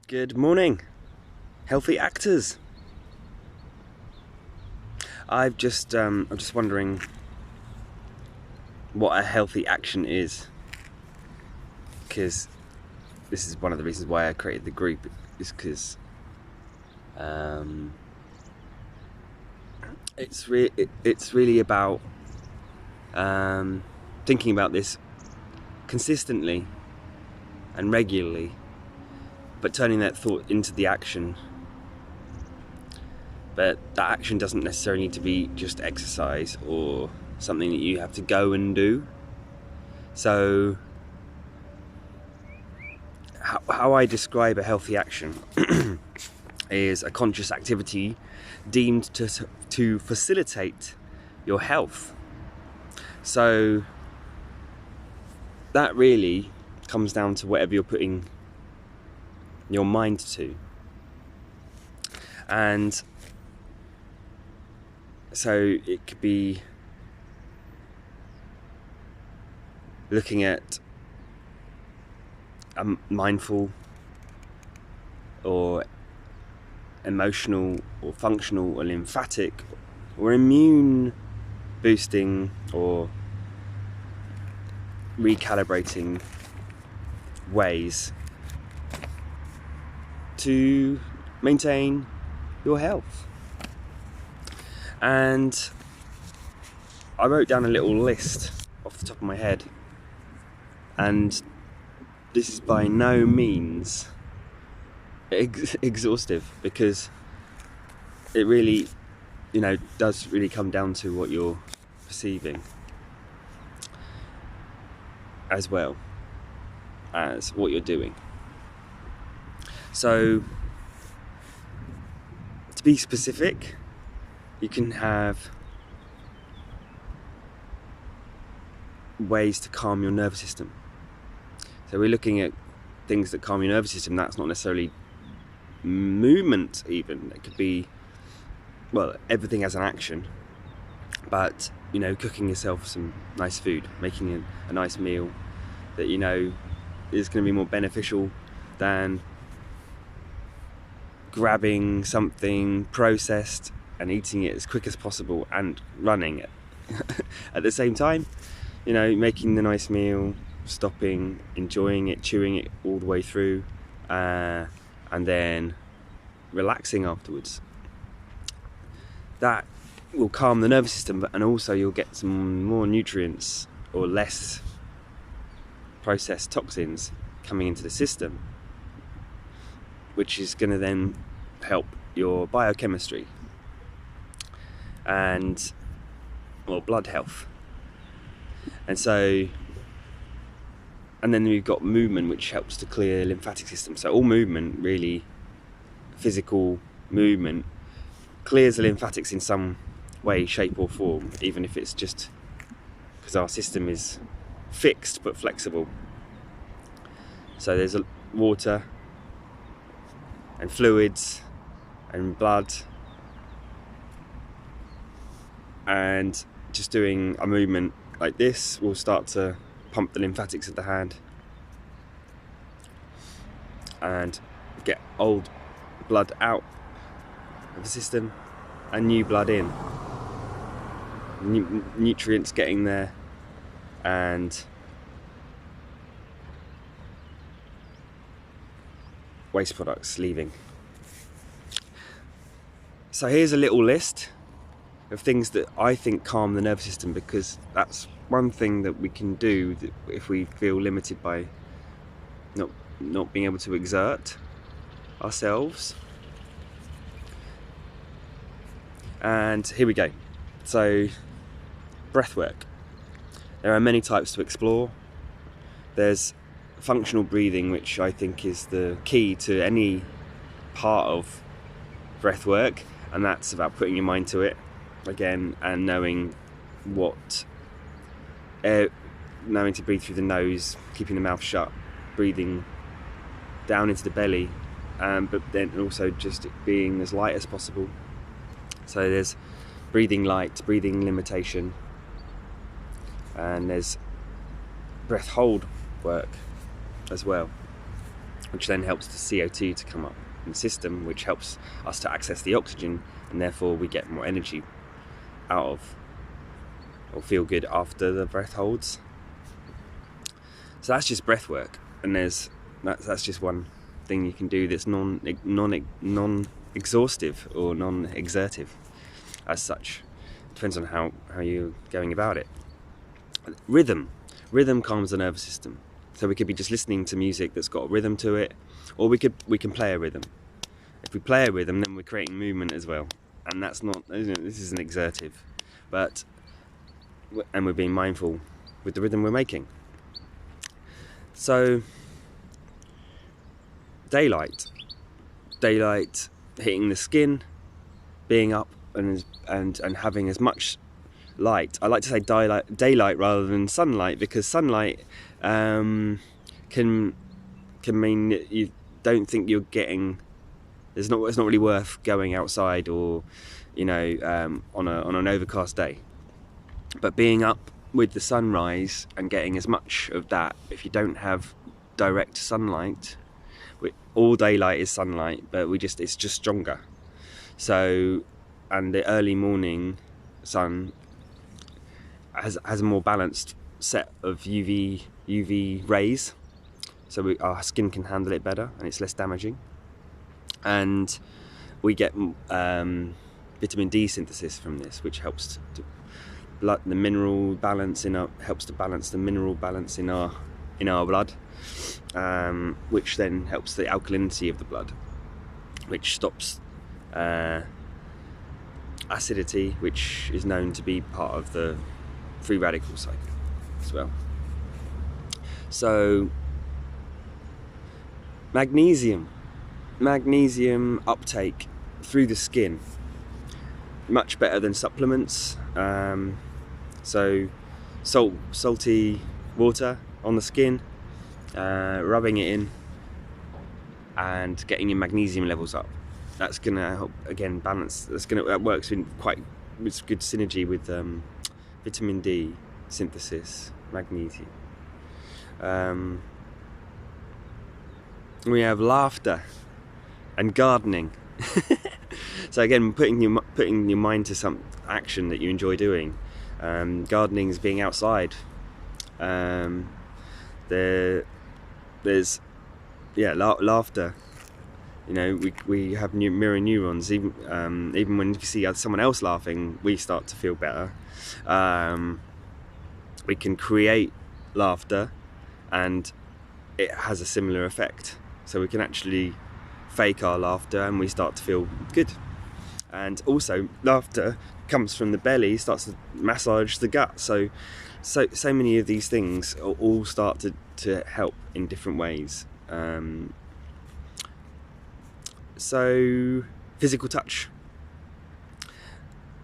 Good morning, healthy actors. I'm just wondering what a healthy action is, because this is one of the reasons why I created the group, is because it's really about thinking about this consistently and regularly, but turning that thought into the action. But that action doesn't necessarily need to be just exercise or something that you have to go and do. So how I describe a healthy action is a conscious activity deemed to facilitate your health. So that really comes down to whatever you're putting your mind to. And so it could be looking at a mindful or emotional or functional or lymphatic or immune boosting or recalibrating ways to maintain your health. And I wrote down a little list off the top of my head, and this is by no means exhaustive, because it really, does really come down to what you're perceiving as well as what you're doing. So, to be specific, you can have ways to calm your nervous system. So we're looking at things that calm your nervous system. That's not necessarily movement even. It could be, well, everything as an action. But, cooking yourself some nice food, making a nice meal that is going to be more beneficial than grabbing something processed and eating it as quick as possible and running it at the same time. Making the nice meal, stopping, enjoying it, chewing it all the way through, and then relaxing afterwards. That will calm the nervous system, and also you'll get some more nutrients or less processed toxins coming into the system, which is going to then help your biochemistry and blood health. And then we've got movement, which helps to clear lymphatic system. So all movement, really, physical movement, clears the lymphatics in some way, shape or form, even if it's just because our system is fixed but flexible. So there's water and fluids and blood, and just doing a movement like this will start to pump the lymphatics of the hand and get old blood out of the system and new blood in. Nutrients getting there and waste products leaving. So here's a little list of things that I think calm the nervous system, because that's one thing that we can do if we feel limited by not being able to exert ourselves. And here we go. So, breath work. There are many types to explore. There's functional breathing, which I think is the key to any part of breath work, and that's about putting your mind to it again and knowing knowing to breathe through the nose, keeping the mouth shut, breathing down into the belly, but then also just being as light as possible. So there's breathing light, breathing limitation, and there's breath hold work as well, which then helps the CO2 to come up in the system, which helps us to access the oxygen, and therefore we get more energy out of, or feel good after the breath holds. So that's just breath work, and that's just one thing you can do that's non-exhaustive or non-exertive as such. Depends on how you're going about it. Rhythm calms the nervous system. So we could be just listening to music that's got a rhythm to it, or we can play a rhythm. If we play a rhythm, then we're creating movement as well, and that's not, this isn't exertive, and we're being mindful with the rhythm we're making. So daylight hitting the skin, being up and having as much light. I like to say daylight rather than sunlight, because sunlight can mean that you don't think you're getting. It's not really worth going outside, or on an overcast day. But being up with the sunrise and getting as much of that, if you don't have direct sunlight, all daylight is sunlight, but it's just stronger. So, and the early morning sun has a more balanced set of UV rays, so our skin can handle it better and it's less damaging, and we get vitamin D synthesis from this, which helps to helps to balance the mineral balance in our blood, which then helps the alkalinity of the blood, which stops acidity, which is known to be part of the free radical cycle as well. So magnesium uptake through the skin, much better than supplements. So salty water on the skin, rubbing it in and getting your magnesium levels up. That's going to help again balance. That works with good synergy with vitamin D synthesis, magnesium. We have laughter and gardening. So again, putting your mind to some action that you enjoy doing. Gardening is being outside. There's laughter. We have mirror neurons. Even when we see someone else laughing, we start to feel better. We can create laughter, and it has a similar effect. So we can actually fake our laughter, and we start to feel good. And also, laughter comes from the belly, starts to massage the gut. So many of these things all start to help in different ways. So physical touch,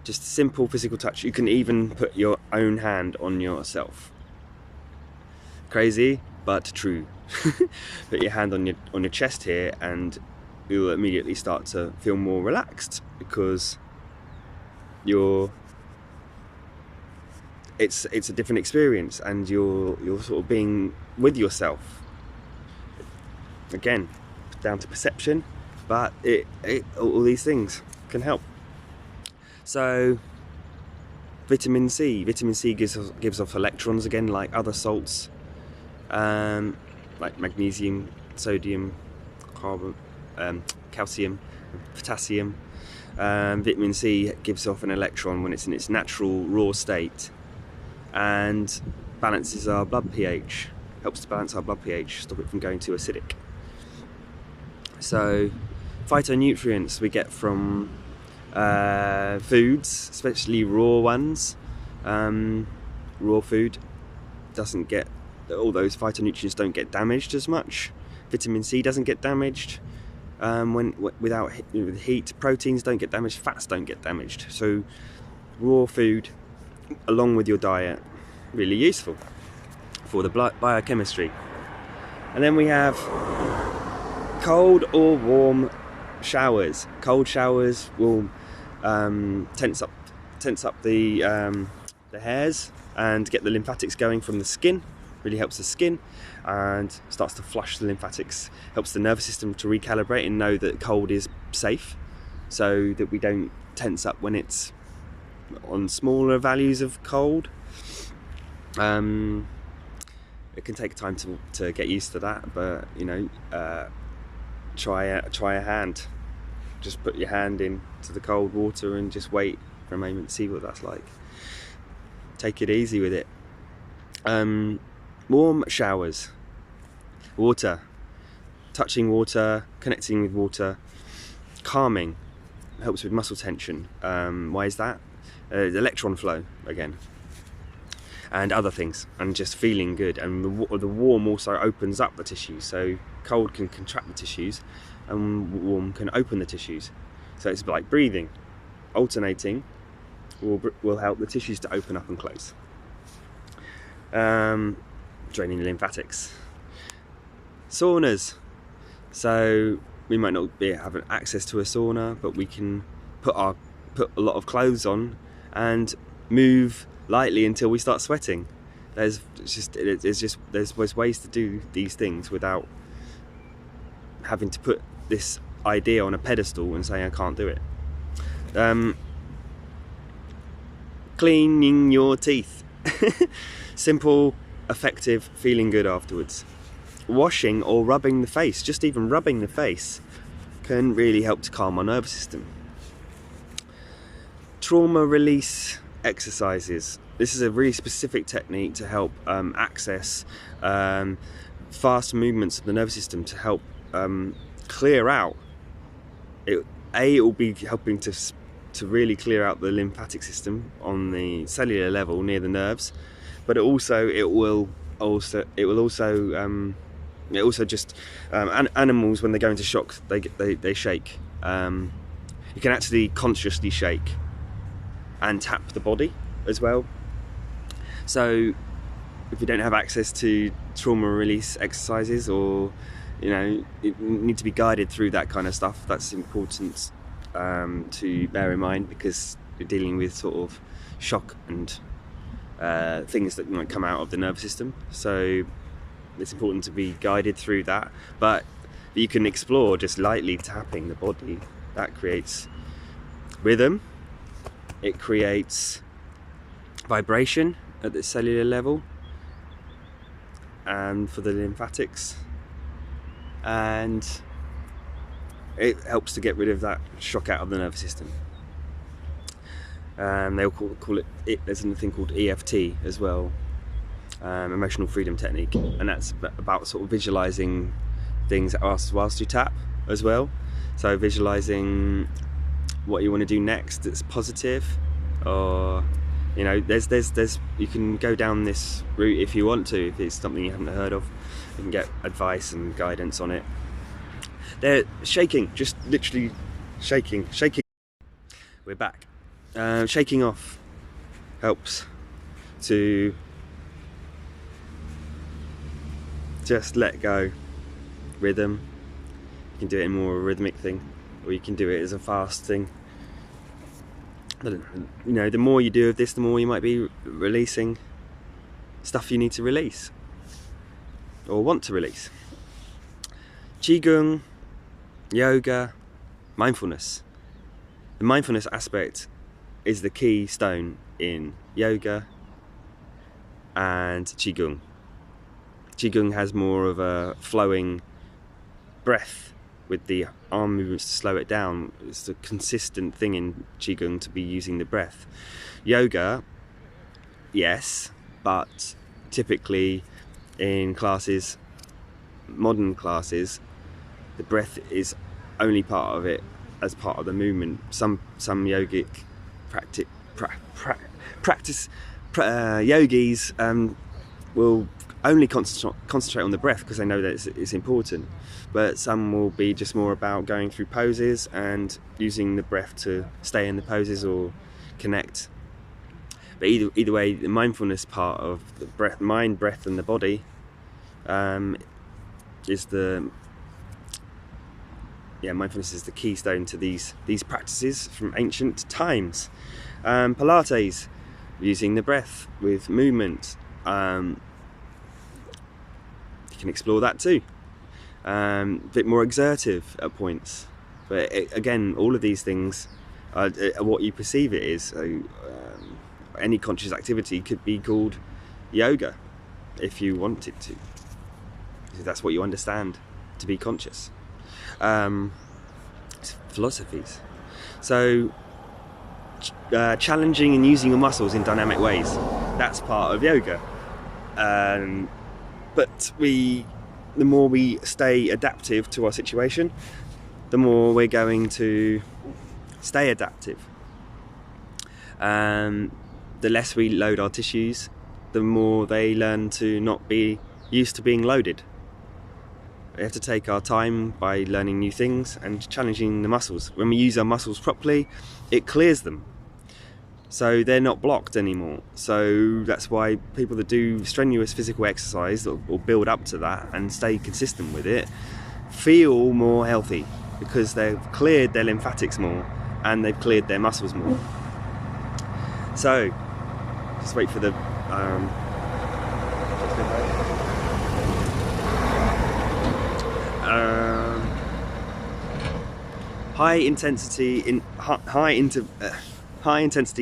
just simple physical touch. You can even put your own hand on yourself. Crazy, but true. Put your hand on your chest here, and you'll immediately start to feel more relaxed, because it's a different experience, and you're sort of being with yourself. Again, down to perception, but all these things can help. So vitamin C gives off electrons, again, like other salts, like magnesium, sodium, carbon, calcium, potassium. Vitamin C gives off an electron when it's in its natural raw state, and balances our blood pH, helps to balance our blood pH, stop it from going too acidic. So phytonutrients we get from foods, especially raw ones. Raw food doesn't get, all those phytonutrients don't get damaged as much. Vitamin C doesn't get damaged without heat. Proteins don't get damaged, fats don't get damaged. So raw food along with your diet, really useful for the biochemistry. And then we have cold or warm showers. Cold showers will tense up the hairs and get the lymphatics going from the skin, really helps the skin and starts to flush the lymphatics, helps the nervous system to recalibrate and know that cold is safe, so that we don't tense up when it's on smaller values of cold. It can take time to get used to that, but try a hand. Just put your hand into the cold water and just wait for a moment, see what that's like. Take it easy with it. Warm showers, water, touching water, connecting with water, calming, helps with muscle tension. Why is that? Electron flow again, and other things, and just feeling good. And the warm also opens up the tissues, so cold can contract the tissues and warm can open the tissues. So it's like breathing, alternating will help the tissues to open up and close. Draining the lymphatics. Saunas. So we might not be having access to a sauna, but we can put a lot of clothes on and move lightly until we start sweating. There's ways to do these things without having to put this idea on a pedestal and saying I can't do it. Cleaning your teeth. Simple, effective, feeling good afterwards. Washing or rubbing the face, just even rubbing the face, can really help to calm our nervous system. Trauma release exercises. This is a really specific technique to help access fast movements of the nervous system to help clear out. It will be helping to really clear out the lymphatic system on the cellular level near the nerves, but it will also animals, when they go into shock, they shake. You can actually consciously shake and tap the body as well. So if you don't have access to trauma release exercises, or you need to be guided through that kind of stuff, that's important to bear in mind, because you're dealing with sort of shock and things that might come out of the nervous system. So it's important to be guided through that, but you can explore just lightly tapping the body. That creates rhythm, it creates vibration at the cellular level and for the lymphatics, and it helps to get rid of that shock out of the nervous system. They'll call it, there's another thing called EFT as well, emotional freedom technique, and that's about sort of visualizing things whilst you tap as well. So visualizing what you want to do next that's positive, or there's you can go down this route if you want to, if it's something you haven't heard of. You can get advice and guidance on it. They're shaking, just literally shaking. We're back. Shaking off helps to just let go. Rhythm. You can do it in more of a rhythmic thing, or you can do it as a fast thing. The more you do of this, the more you might be releasing stuff you need to release or want to release. Qigong, yoga, mindfulness. The mindfulness aspect is the keystone in yoga and Qigong. Qigong has more of a flowing breath with the arm movements to slow it down. It's a consistent thing in Qigong to be using the breath. Yoga, yes, but typically in classes, modern classes, the breath is only part of it as part of the movement. Some yogic yogis will only concentrate on the breath because they know that it's important, but some will be just more about going through poses and using the breath to stay in the poses or connect. But either way, the mindfulness part of the breath, mind, breath and the body is mindfulness is the keystone to these practices from ancient times. Pilates, using the breath with movement. you can explore that too. A bit more exertive at points, but again, all of these things are what you perceive it is. So any conscious activity could be called yoga if you wanted to, if that's what you understand to be conscious. Philosophies. So challenging and using your muscles in dynamic ways, that's part of yoga. But the more we stay adaptive to our situation, the more we're going to stay adaptive. The less we load our tissues, the more they learn to not be used to being loaded. We have to take our time by learning new things and challenging the muscles. When we use our muscles properly, it clears them, so they're not blocked anymore. So that's why people that do strenuous physical exercise or build up to that and stay consistent with it feel more healthy, because they've cleared their lymphatics more and they've cleared their muscles more. So just wait for the high intensity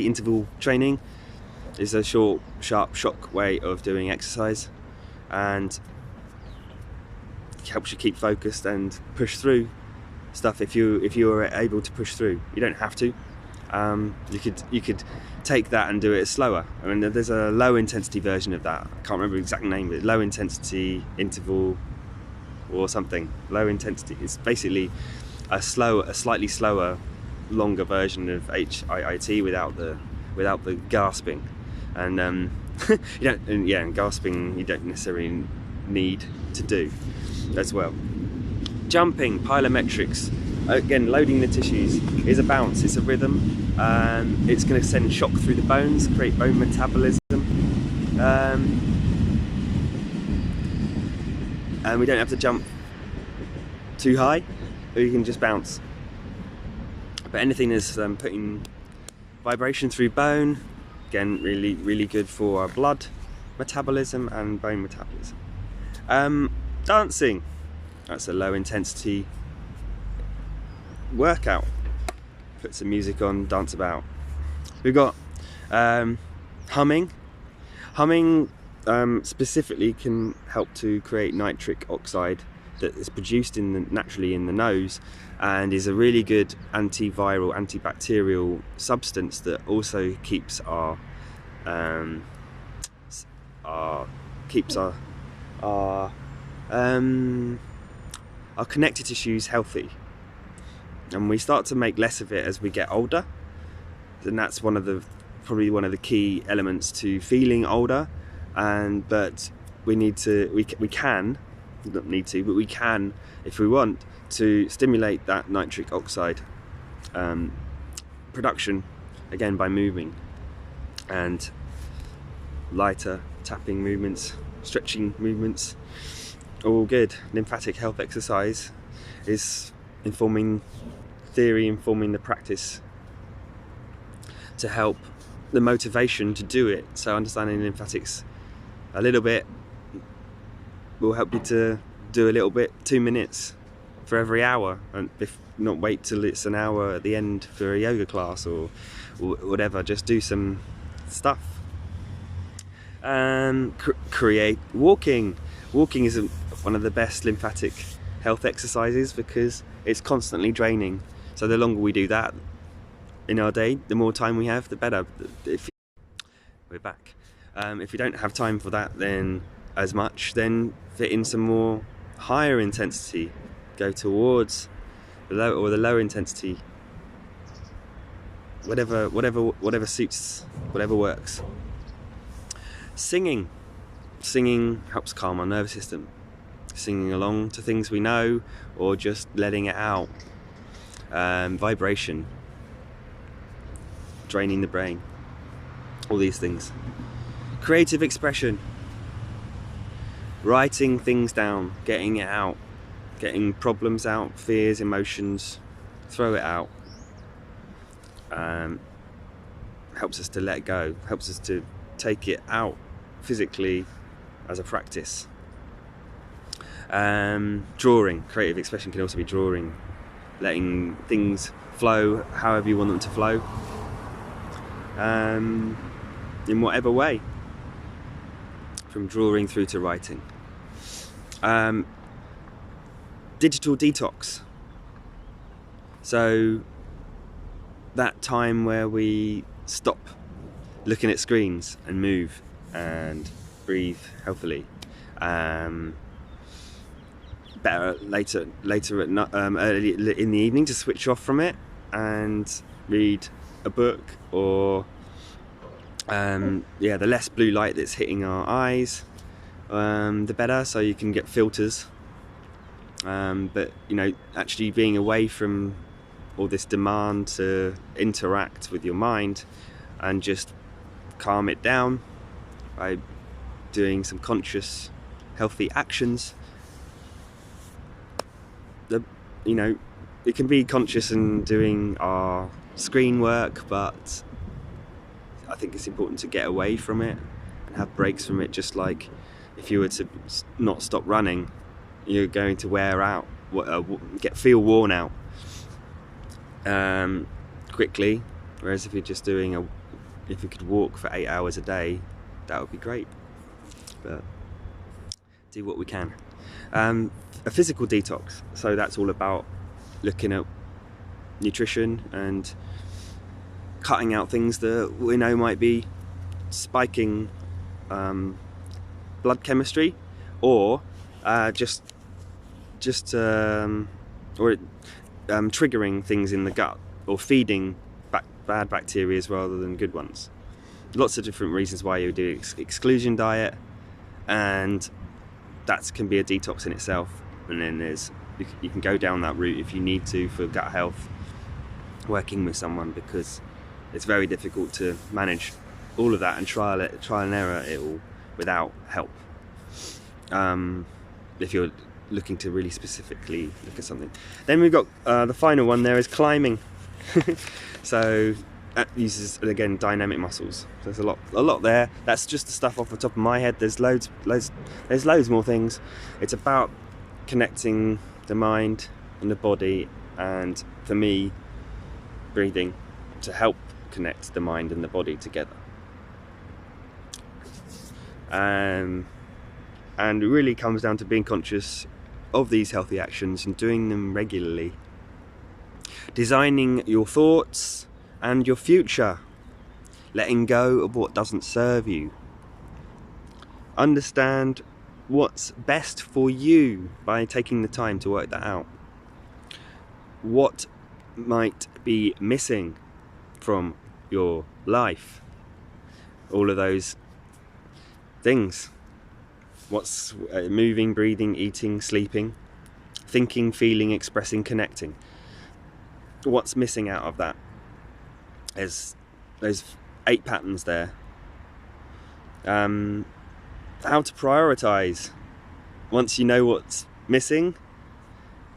interval training is a short, sharp shock way of doing exercise, and helps you keep focused and push through stuff if you're able to push through. You don't have to. You could take that and do it slower. I mean, there's a low intensity version of that. I can't remember the exact name, but low intensity interval or something. Low intensity. It's basically a slightly slower, longer version of HIIT without the gasping. And and gasping you don't necessarily need to do as well. Jumping, plyometrics, again, loading the tissues, is a bounce, it's a rhythm. It's going to send shock through the bones, create bone metabolism, and we don't have to jump too high, we can just bounce. But anything that's putting vibration through bone, again, really, really good for our blood metabolism and bone metabolism. Dancing, that's a low intensity workout. Put some music on, dance about. We've got humming. Humming specifically can help to create nitric oxide that is produced naturally in the nose, and is a really good antiviral, antibacterial substance that also keeps our connective tissues healthy. And we start to make less of it as we get older, and that's probably one of the key elements to feeling older. But we can, if we want to, stimulate that nitric oxide production again by moving, and lighter tapping movements, stretching movements, all good. Lymphatic health exercise is informing the practice to help the motivation to do it. So understanding lymphatics a little bit will help you to do a little bit, 2 minutes for every hour, and if not, wait till it's an hour at the end for a yoga class or whatever. Just do some stuff. Create walking. Walking is one of the best lymphatic health exercises because it's constantly draining. So the longer we do that in our day, the more time we have, the better. We're back. If you don't have time for that then as much, then fit in some more higher intensity. Go towards the low intensity. Whatever suits, whatever works. Singing helps calm our nervous system. Singing along to things we know, or just letting it out. Vibration, draining the brain, all these things. Creative expression, writing things down, getting it out, getting problems out, fears, emotions, throw it out. Helps us to let go, helps us to take it out physically as a practice. Drawing, creative expression can also be drawing, letting things flow however you want them to flow, in whatever way, from drawing through to writing. Digital detox, so that time where we stop looking at screens and move and breathe healthily. Better later at night, early in the evening, to switch off from it and read a book, or the less blue light that's hitting our eyes, the better, so you can get filters. But actually being away from all this demand to interact with your mind and just calm it down by doing some conscious, healthy actions. It can be conscious in doing our screen work, but I think it's important to get away from it and have breaks from it. Just like if you were to not stop running, you're going to wear out, feel worn out quickly. Whereas if you're just if you could walk for 8 hours a day, that would be great. But do what we can. A physical detox, so that's all about looking at nutrition and cutting out things that we know might be spiking blood chemistry, or triggering things in the gut, or feeding bad bacteria rather than good ones. Lots of different reasons why you do exclusion diet, and that can be a detox in itself. And then you can go down that route if you need to for gut health, working with someone, because it's very difficult to manage all of that and trial and error it all without help. If you're looking to really specifically look at something. Then we've got the final one there is climbing. So that uses, again, dynamic muscles. So there's a lot there. That's just the stuff off the top of my head. There's loads more things. It's about connecting the mind and the body, and for me, breathing, to help connect the mind and the body together. And it really comes down to being conscious of these healthy actions and doing them regularly. Designing your thoughts and your future. Letting go of what doesn't serve you. Understand what's best for you by taking the time to work that out. What might be missing from your life? All of those things. What's moving, breathing, eating, sleeping, thinking, feeling, expressing, connecting. What's missing out of that? There's 8 patterns there. How to prioritize. Once you know what's missing,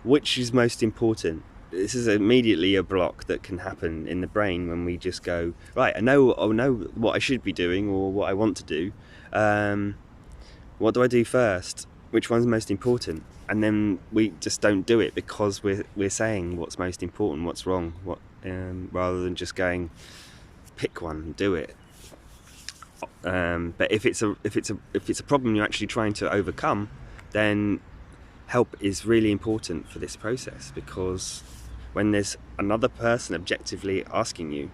which is most important. This is immediately a block that can happen in the brain when we just go, right, I know what I should be doing or what I want to do. What do I do first? Which one's most important? And then we just don't do it because we're saying what's most important, what's wrong, rather than just going, pick one and do it. But if it's a problem you're actually trying to overcome, then help is really important for this process, because when there's another person objectively asking you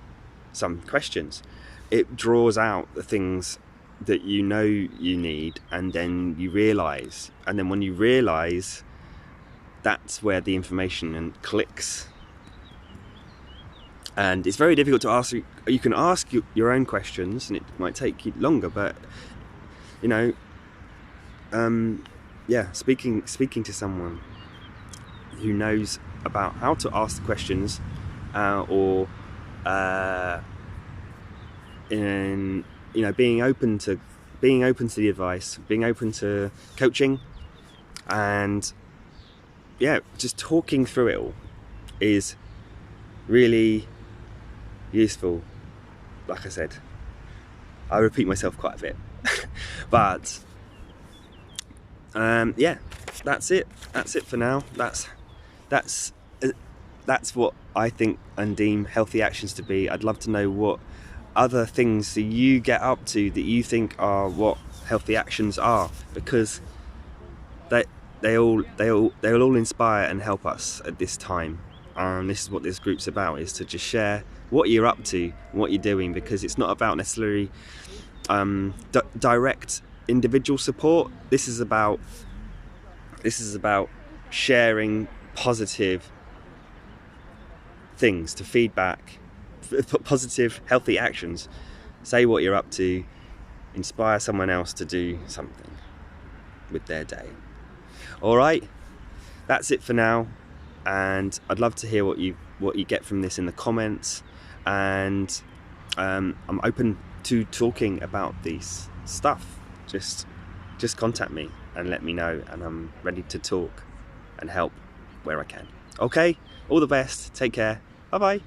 some questions, it draws out the things that you know you need, and then you realise, and then when you realise, that's where the information clicks. And it's very difficult to ask. You can ask your own questions, and it might take you longer. But speaking to someone who knows about how to ask the questions, or being open to the advice, being open to coaching, and just talking through it all is really useful. Like I said, I repeat myself quite a bit, but that's it. That's it for now. That's what I think and deem healthy actions to be. I'd love to know what other things that you get up to that you think are what healthy actions are, because they'll all inspire and help us at this time. This is what this group's about, is to just share what you're up to, what you're doing, because it's not about necessarily direct individual support. This is about sharing positive things to feedback, positive healthy actions. Say what you're up to, inspire someone else to do something with their day. All right, that's it for now, and I'd love to hear what you get from this in the comments, and I'm open to talking about these stuff. Just contact me and let me know, and I'm ready to talk and help where I can. Okay, all the best, take care, bye bye.